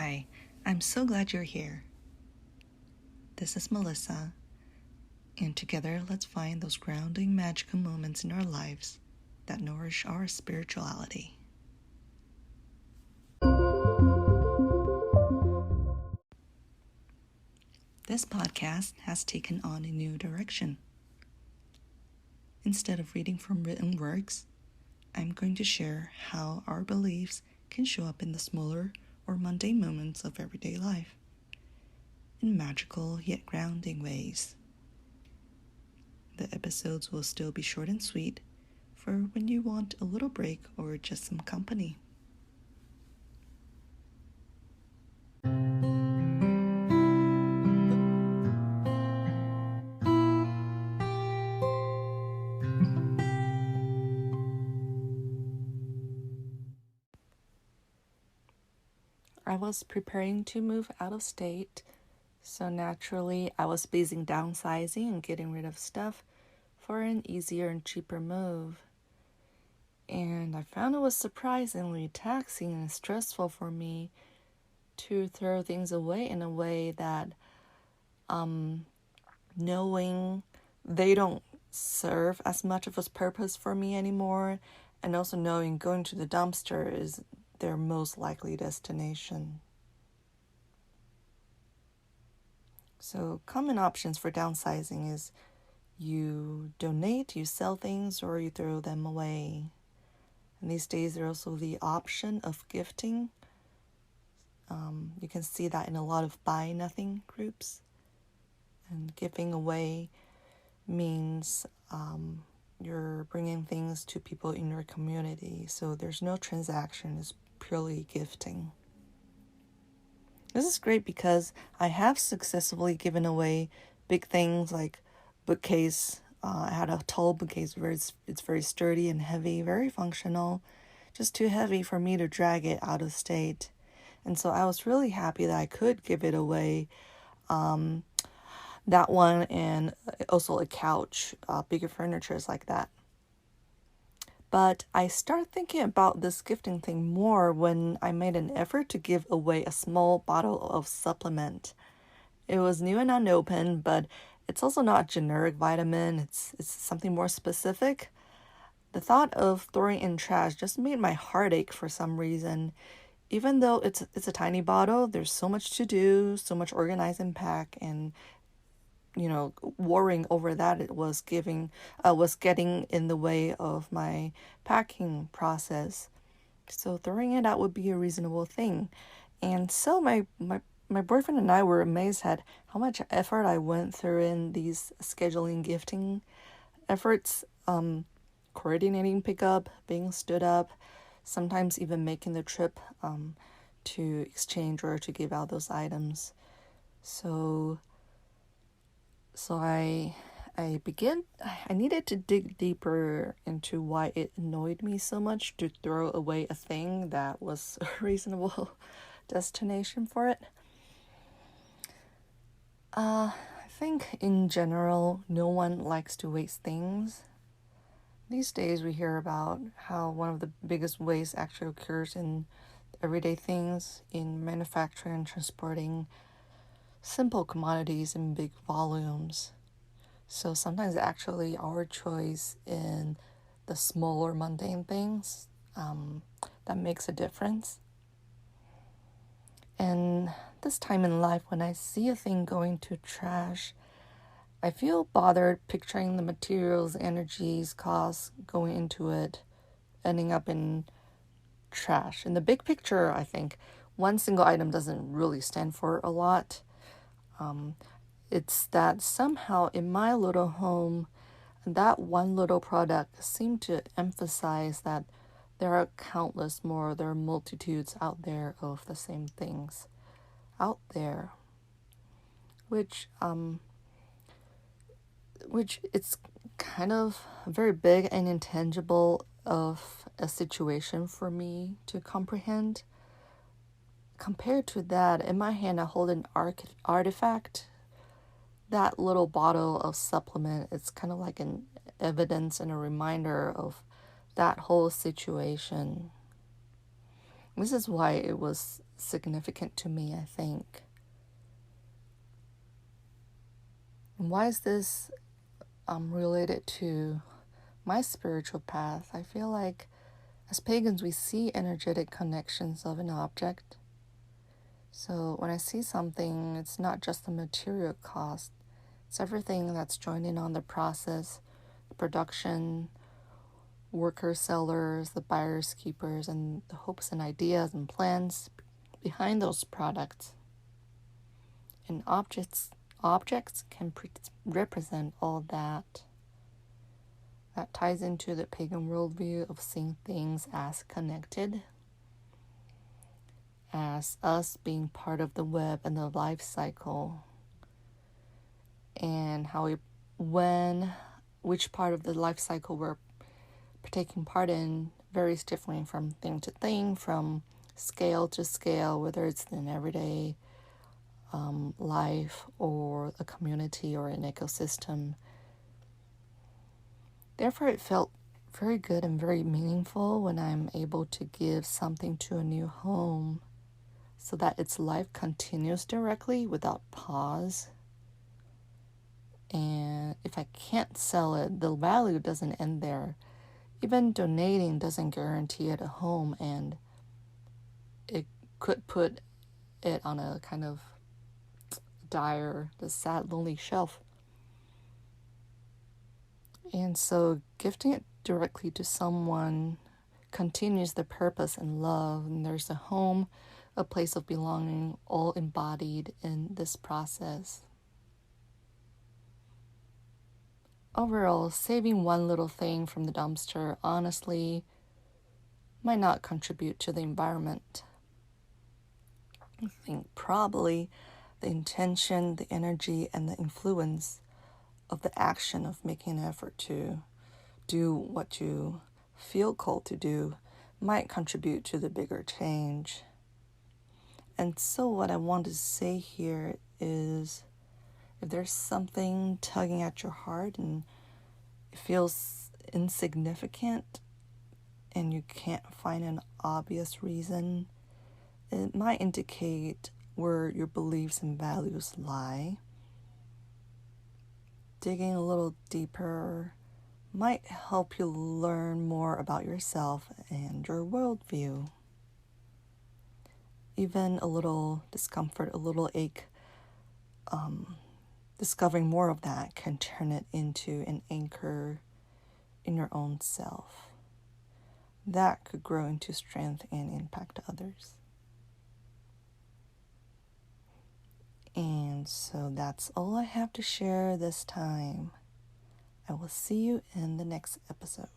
Hi, I'm so glad you're here. This is Melissa, and together let's find those grounding, magical moments in our lives that nourish our spirituality. This podcast has taken on a new direction. Instead of reading from written works, I'm going to share how our beliefs can show up in the smaller or mundane moments of everyday life, in magical yet grounding ways. The episodes will still be short and sweet for when you want a little break or just some company. I was preparing to move out of state, so naturally I was busy downsizing and getting rid of stuff for an easier and cheaper move. And I found it was surprisingly taxing and stressful for me to throw things away in a way that knowing they don't serve as much of a purpose for me anymore, and also knowing going to the dumpster is their most likely destination. So common options for downsizing is you donate, you sell things, or you throw them away. And these days there's also the option of gifting. You can see that in a lot of buy nothing groups. And giving away means you're bringing things to people in your community. So there's no transaction, it's purely gifting. This is great because I have successfully given away big things like bookcase. I had a tall bookcase where it's very sturdy and heavy, very functional, just too heavy for me to drag it out of state. And so I was really happy that I could give it away. That one, and also a couch, bigger furnitures like that. But I started thinking about this gifting thing more when I made an effort to give away a small bottle of supplement. It was new and unopened, but it's also not a generic vitamin. It's something more specific. The thought of throwing in trash just made my heart ache for some reason. Even though it's a tiny bottle, there's so much to do, so much organize and pack, and worrying over that it was getting in the way of my packing process. So throwing it out would be a reasonable thing. And so my boyfriend and I were amazed at how much effort I went through in these scheduling gifting efforts, coordinating pickup, being stood up, sometimes even making the trip to exchange or to give out those items. So I needed to dig deeper into why it annoyed me so much to throw away a thing that was a reasonable destination for it. I think in general, no one likes to waste things. These days we hear about how one of the biggest waste actually occurs in everyday things, in manufacturing and transporting simple commodities in big volumes. So sometimes actually our choice in the smaller mundane things that makes a difference. And this time in life, when I see a thing going to trash, I feel bothered picturing the materials, energies, costs going into it, ending up in trash. In the big picture, I think one single item doesn't really stand for a lot. It's that somehow in my little home, that one little product seemed to emphasize that there are countless more, there are multitudes out there of the same things out there, which it's kind of very big and intangible of a situation for me to comprehend. Compared to that, in my hand I hold an artifact. That little bottle of supplement, it's kind of like an evidence and a reminder of that whole situation. This is why it was significant to me, I think. And why is this related to my spiritual path? I feel like as pagans, we see energetic connections of an object. So when I see something, it's not just the material cost. It's everything that's joined in on the process, the production, workers, sellers, the buyers, keepers, and the hopes and ideas and plans behind those products. And objects can represent all that. That ties into the pagan worldview of seeing things as connected, as us being part of the web and the life cycle, and which part of the life cycle we're taking part in varies differently from thing to thing, from scale to scale, whether it's an everyday life or a community or an ecosystem. Therefore, it felt very good and very meaningful when I'm able to give something to a new home so that its life continues directly without pause. And if I can't sell it, the value doesn't end there. Even donating doesn't guarantee it a home, and it could put it on a kind of dire, the sad, lonely shelf. And so gifting it directly to someone continues the purpose and love, and there's a home, a place of belonging, all embodied in this process. Overall, saving one little thing from the dumpster honestly might not contribute to the environment. I think probably the intention, the energy, and the influence of the action of making an effort to do what you feel called to do might contribute to the bigger change. And so what I want to say here is, if there's something tugging at your heart and it feels insignificant and you can't find an obvious reason, it might indicate where your beliefs and values lie. Digging a little deeper might help you learn more about yourself and your worldview. Even a little discomfort, a little ache, discovering more of that can turn it into an anchor in your own self. That could grow into strength and impact others. And so that's all I have to share this time. I will see you in the next episode.